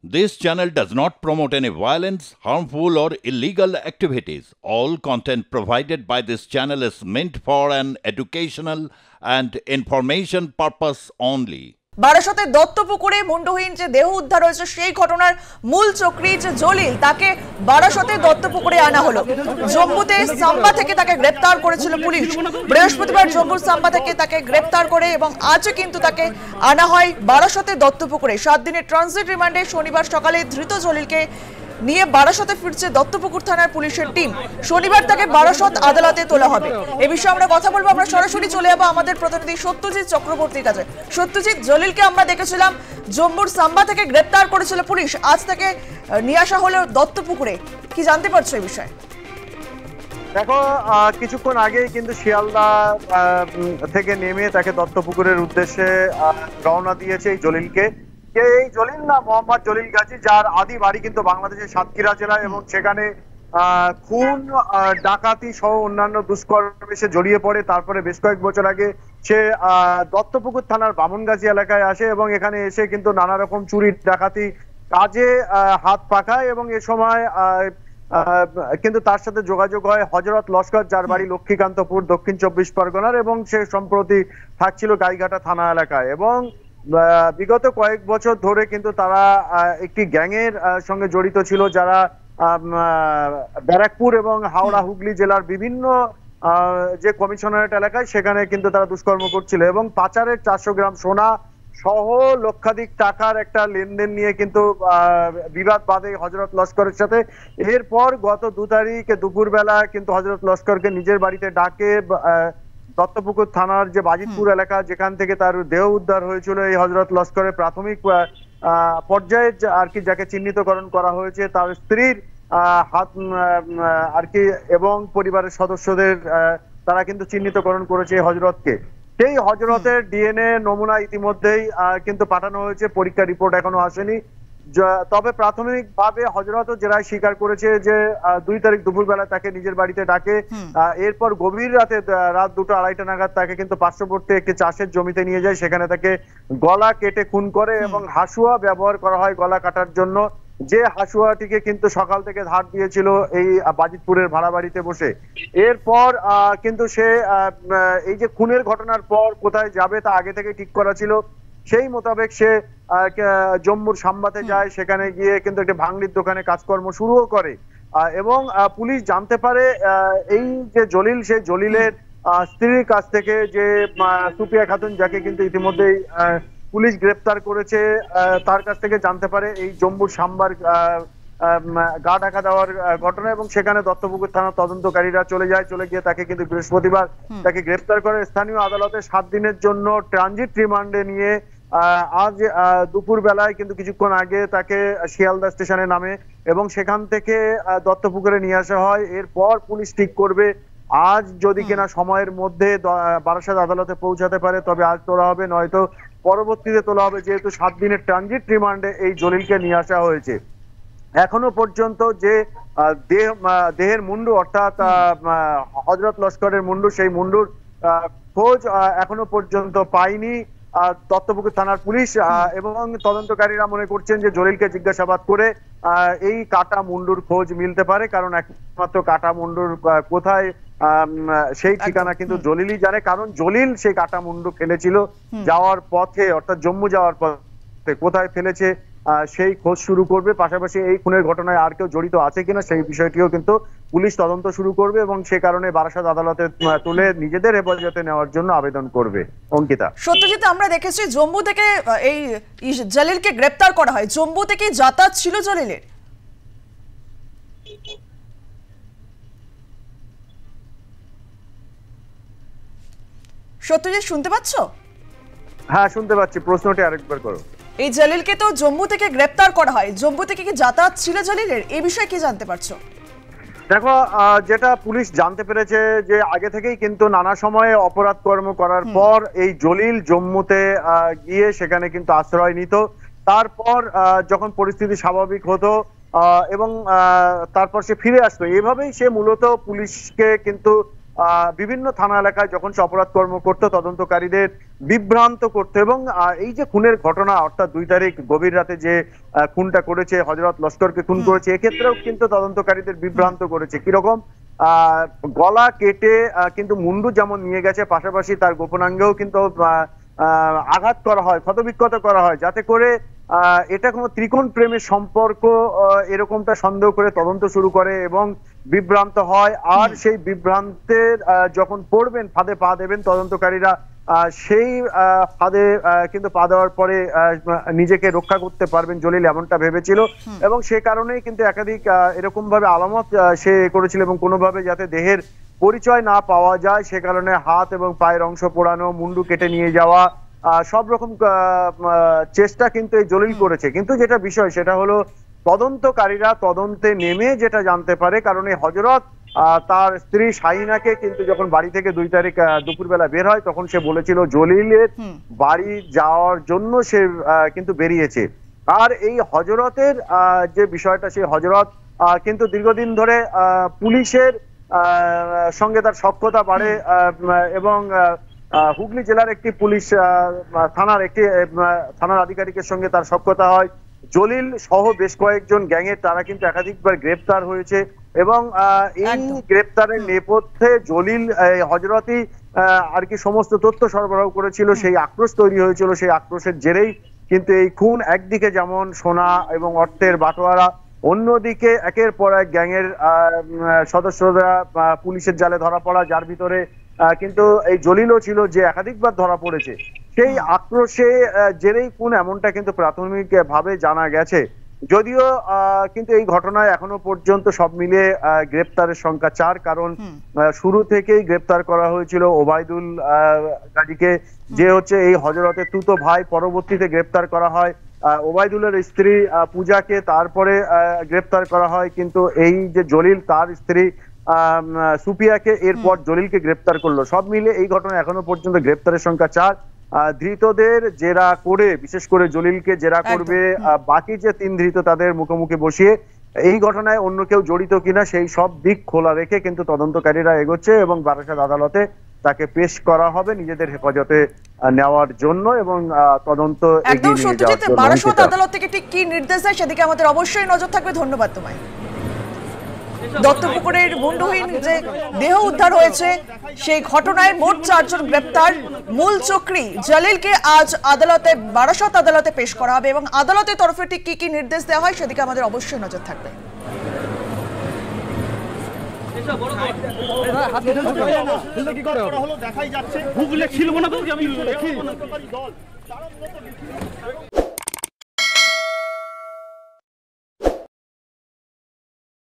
This channel does not promote any violence, harmful, or illegal activities. All content provided by this channel is meant for an educational and information purpose only. বারাসতে দত্তপুকুরে মুন্ডহীন যে দেহ উদ্ধার হয়েছে সেই ঘটনার মূল চক্রী যে জলিল তাকে বারাসতে দত্তপুকুরে আনা হলো। জম্মুতে সাম্বা থেকে তাকে গ্রেপ্তার করেছিল পুলিশ। বৃহস্পতিবার জম্মুর সাম্বা থেকে তাকে গ্রেপ্তার করে এবং আজও কিন্তু তাকে আনা হয় বারাসতে দত্তপুকুরে। 7 দিনের ট্রানজিট রিমান্ডে শনিবার সকালে ধৃত জলিলকে নিয়ে বারাসতে ফিরছে দত্তপুকুর থানার পুলিশের টিম। শনিবার তাকে বারাসত আদালতে তোলা হবে। এই বিষয়ে আমরা কথা বলবো। আমরা সরাসরি চলে যাবো আমাদের প্রতিনিধি সত্যজিৎ চক্রবর্তীর কাছে। সত্যজিৎ, জলিলকে আমরা দেখেছিলাম জম্মুর সাম্বা থেকে গ্রেপ্তার করেছিল পুলিশ, আজ তাকে নিয়ে আসা হলো দত্তপুকুরে, কি জানতে পারছো এই বিষয়ে? দেখো, কিছুক্ষণ আগেই কিন্তু শিয়ালদা থেকে নেমে তাকে দত্তপুকুরের উদ্দেশ্যে রওনা দিয়েছে এই জলিলকে। এই জলিল না মোহাম্মদ জলিল গাজী, যার আদি বাড়ি কিন্তু বাংলাদেশের সাতক্ষীরা জেলায় এবং সেখানে খুন, ডাকাতি সহ অন্যান্য দুষ্কর্মে সে জড়িয়ে পড়ে। তারপরে বেশ কয়েক বছর আগে সে দত্তপুকুর থানার বামনগাজী এলাকায় আসে এবং এখানে এসে কিন্তু নানা রকম চুরি ডাকাতি কাজে হাত পাকায় এবং এ সময় কিন্তু তার সাথে যোগাযোগ হয় হযরত লস্কর, যার বাড়ি লক্ষ্মীকান্তপুর, দক্ষিণ 24 পরগনার, এবং সে সম্প্রতি থাকছিল গাইঘাটা থানা এলাকায়। এবং বিগত কয়েক বছর ধরে কিন্তু তারা একটি গ্যাংয়ের সঙ্গে জড়িত ছিল, যারা ব্যারাকপুর এবং হাওড়া হুগলি জেলার বিভিন্ন যে কমিশনারেট এলাকায় সেখানে কিন্তু তারা দুষ্কর্ম করছিল এবং পাচারের 400 গ্রাম সোনা সহ লক্ষাধিক টাকার একটা লেনদেন নিয়ে কিন্তু বিবাদ বাঁধে হযরত লস্করের সাথে। এরপর গত 2 তারিখে দুপুরবেলা কিন্তু হযরত লস্করকে নিজের বাড়িতে ডাকে দত্তপুকুর থানার যে বাজিতপুর এলাকা, যেখান থেকে তার দেহ উদ্ধার হয়েছিল, এই হযরত লস্করের প্রাথমিক পর্যায়ে আর কি যাকে চিহ্নিতকরণ করা হয়েছে তার স্ত্রীর হাত আর কি এবং পরিবারের সদস্যদের তারা কিন্তু চিহ্নিতকরণ করেছে হযরতকে। সেই হযরতের ডিএনএ নমুনা ইতিমধ্যেই কিন্তু পাঠানো হয়েছে, পরীক্ষা রিপোর্ট এখনো আসেনি। তবে প্রাথমিকভাবে হযরতও জেরায় স্বীকার করেছে যে 2 তারিখ দুপুরবেলা তাকে নিজের বাড়িতে ডাকে। এরপর গভীর রাতে রাত 2টা-2:30 নাগাদ তাকে কিন্তু পার্শ্ববর্তী একটি চাষের জমিতে নিয়ে যায়, সেখানে তাকে গলা কেটে খুন করে এবং হাসুয়া ব্যবহার করা হয় গলা কাটার জন্য, যে হাসুয়াটিকে কিন্তু সকাল থেকে ধার দিয়েছিল এই বাজিতপুরের ভাড়া বাড়িতে বসে। এরপর কিন্তু সে এই যে খুনের ঘটনার পর কোথায় যাবে তা আগে থেকে ঠিক করা ছিল। সেই মোতাবেক সে জম্মুর সাম্বাতে যায়, সেখানে গিয়ে কিন্তু একটা ভাঙড়ির দোকানে কাজকর্ম শুরুও করে এবং পুলিশ জানতে পারে এই যে জলিল, সেই জলিলের স্ত্রীর কাছ থেকে, যে সুপিয়া খাতুন, যাকে কিন্তু ইতিমধ্যেই পুলিশ গ্রেপ্তার করেছে, তার কাছ থেকে জানতে পারে এই জম্মুর সাম্বার গা ঢাকা দেওয়ার ঘটনা এবং সেখানে দত্তপুকুর থানার তদন্তকারীরা চলে গিয়ে তাকে কিন্তু বৃহস্পতিবার তাকে গ্রেপ্তার করে স্থানীয় আদালতে 7 দিনের জন্য ট্রানজিট রিমান্ডে নিয়ে আজ দুপুর বেলায় কিন্তু কিছুক্ষণ আগে তাকে শিয়ালদা স্টেশনে নামে এবং সেখান থেকে দত্তপুকুরে নিয়ে আসা হয়। এরপর পুলিশ ঠিক করবে আজ যদি কিনা সময়ের মধ্যে বারাসত আদালতে পৌঁছাতে পারে তবে আজ তোলা হবে, নয়তো পরবর্তীতে তোলা হবে, যেহেতু 7 দিনের ট্রানজিট রিমান্ডে এই জলিলকে নিয়ে আসা হয়েছে। এখনো পর্যন্ত যে দেহের মুন্ডু অর্থাৎ হযরত লস্করের মুন্ডু, সেই মুন্ডুর খোঁজ এখনো পর্যন্ত পায়নি দত্তপুকুর থানার পুলিশ এবং তদন্তকারীরা মনে করছেন যে জলিলকে জিজ্ঞাসাবাদ করে এই কাটা মুন্ডুর খোঁজ মিলতে পারে, কারণ একমাত্র কাটা মুন্ডুর কোথায় সেই ঠিকানা কিন্তু জলিলই জানে, কারণ জলিল সেই কাটা মুন্ডু ফেলেছিল যাওয়ার পথে, অর্থাৎ জম্মু যাওয়ার পথে। কোথায় ফেলেছে সেই খোঁজ শুরু করবে, পাশাপাশি এই খুনের ঘটনায় আর কেউ জড়িত আছে কিনা সেই বিষয়টিও কিন্তু পুলিশ তদন্ত শুরু করবে এবং সে কারণে বারাসত আদালতে তুলে নিজেদের হেফাজতে নেওয়ার জন্য আবেদন করবে। অঙ্কিতা, সত্যজিৎ, আমরা দেখেছি জম্মু থেকে এই জলিলকে গ্রেপ্তার করা হয়, জম্মু থেকে যাতায়াত ছিল জলিলের। সত্যজিৎ, শুনতে পাচ্ছ? হ্যাঁ, শুনতে পাচ্ছি, প্রশ্নটি আরেকবার করো। এই জলিলকে তো জম্মু থেকে গ্রেপ্তার করা হয়, জম্মু থেকে কি যাতায়াত ছিল জলিলের, এই বিষয়ে কি জানতে পারছো? দেখো, যেটা পুলিশ জানতে পেরেছে যে আগে থেকেই কিন্তু নানা সময়ে অপরাধ কর্ম করার পর এই জলিল জম্মুতে গিয়ে সেখানে কিন্তু আশ্রয় নিত। তারপর যখন পরিস্থিতি স্বাভাবিক হতো এবং তারপর সে ফিরে আসতো, এভাবেই সে মূলত পুলিশকে কিন্তু বিভিন্ন থানা এলাকায় যখন সে অপরাধ কর্ম করতো তদন্তকারীদের বিভ্রান্ত করতে। এবং এই যে খুনের ঘটনা, অর্থাৎ 2 তারিখ গভীর রাতে যে খুনটা করেছে, হযরত লস্করকে খুন করেছে, এক্ষেত্রেও কিন্তু তদন্তকারীদের বিভ্রান্ত করেছে। কিরকম? গলা কেটে কিন্তু মুন্ডু যেমন নিয়ে গেছে, পাশাপাশি তার গোপনাঙ্গেও কিন্তু আঘাত করা হয়, ক্ষতবিক্ষত করা হয়, যাতে করে এটা কোনো ত্রিকোণ প্রেমের সম্পর্ক এরকমটা সন্দেহ করে তদন্ত শুরু করে এবং বিভ্রান্ত হয়। আর সেই বিভ্রান্তের যখন পড়বেন, ফাঁদে পা দেবেন তদন্তকারীরা, সেই ফাঁদে কিন্তু পা দেওয়ার পরে নিজেকে রক্ষা করতে পারবেন জলিল, এমনটা ভেবেছিল। এবং সে কারণেই কিন্তু একাধিক এরকম ভাবে আলামত সে করেছিল এবং কোনোভাবে যাতে দেহের পরিচয় না পাওয়া যায় সে কারণে হাত এবং পায়ের অংশ পোড়ানো, মুন্ডু কেটে নিয়ে যাওয়া, সব রকম চেষ্টা কিন্তু এই জলিল করেছে। কিন্তু যেটা বিষয় সেটা হলো তদন্তকারীরা তদন্তে নেমে যেটা জানতে পারে, কারণ এই হযরত তার স্ত্রী শাহিনাকে কিন্তু যখন বাড়ি থেকে 2 তারিখ দুপুরবেলা বের হয়, তখন সে বলেছিল জলিলের বাড়ি যাওয়ার জন্য সে কিন্তু বেরিয়েছে। আর এই হযরতের যে বিষয়টা, সেই হযরত কিন্তু দীর্ঘদিন ধরে পুলিশের সঙ্গে তার সখ্যতা বাড়ে এবং হুগলি জেলার একটি পুলিশ থানার আধিকারিকের সঙ্গে তার সখ্যতা হয়। জলিল সহ বেশ কয়েকজন গ্যাংয়ের তারা কিন্তু একাধিকবার গ্রেপ্তার হয়েছে এবং এই গ্রেপ্তারের নেপথ্যে জলিল হযরতই আর কি সমস্ত তথ্য সরবরাহ করেছিল। সেই আক্রোশ তৈরি হয়েছিল, সেই আক্রোশের জেরেই কিন্তু এই খুন। একদিকে যেমন সোনা এবং অর্থের বাটোয়ারা, অন্যদিকে একের পর এক গ্যাংয়ের সদস্যরা পুলিশের জালে ধরা পড়া, যার ভিতরে কিন্তু এই জলিলও ছিল যে একাধিকবার ধরা পড়েছে। সেই আক্রোশে জেরেই খুন, এমনটা কিন্তু প্রাথমিক ভাবে জানা গেছে। যদিও কিন্তু এই ঘটনায় এখনো পর্যন্ত সব মিলিয়ে গ্রেপ্তারের সংখ্যা 4, কারণ শুরু থেকেই গ্রেপ্তার করা হয়েছিল ওবায়দুল গাজীকে, যে হচ্ছে এই হযরতের তুতো ভাই। পরবর্তীতে গ্রেপ্তার করা হয় ওবায়দুলের স্ত্রী পূজাকে, তারপরে গ্রেপ্তার করা হয় কিন্তু এই যে জলিল তার স্ত্রী সুপিয়াকে, এরপর জলিলকে গ্রেপ্তার করলো। সব মিলে এই ঘটনা এখনো পর্যন্ত গ্রেপ্তারের সংখ্যা 4। ধৃতদের জেরা করে, বিশেষ করে জলিলকে জেরা করবে বাকি যে 3 ধৃত তাদের মুখোমুখি বসিয়ে এই ঘটনায় অন্য কেউ জড়িত কিনা সেই সব দিক খোলা রেখে কিন্তু তদন্তকারীরা এগোচ্ছে এবং বারাসাত আদালতে তাকে পেশ করা হবে নিজেদের হেফাজতে নেওয়ার জন্য এবং তদন্ত এগিয়ে নিয়ে যাওয়ার জন্য। বারাসাত আদালত থেকে ঠিক কি নির্দেশ দেয় সেদিকে আমাদের অবশ্যই নজর থাকবে। ধন্যবাদ তোমায়। দত্তপুকুরের মুন্ডুহীন যে দেহ উদ্ধার হয়েছে সেই ঘটনায় মোট 4 জন গ্রেপ্তার। মূল চক্রী জলিলকে আজ আদালতে, বারাসাত আদালতে পেশ করা হবে এবং আদালতের তরফে ঠিক কি নির্দেশ দেওয়া হয় সেদিকে আমাদের অবশ্যই নজর থাকবে। দেখাই যাচ্ছে হুগলে ছিল না তো আমি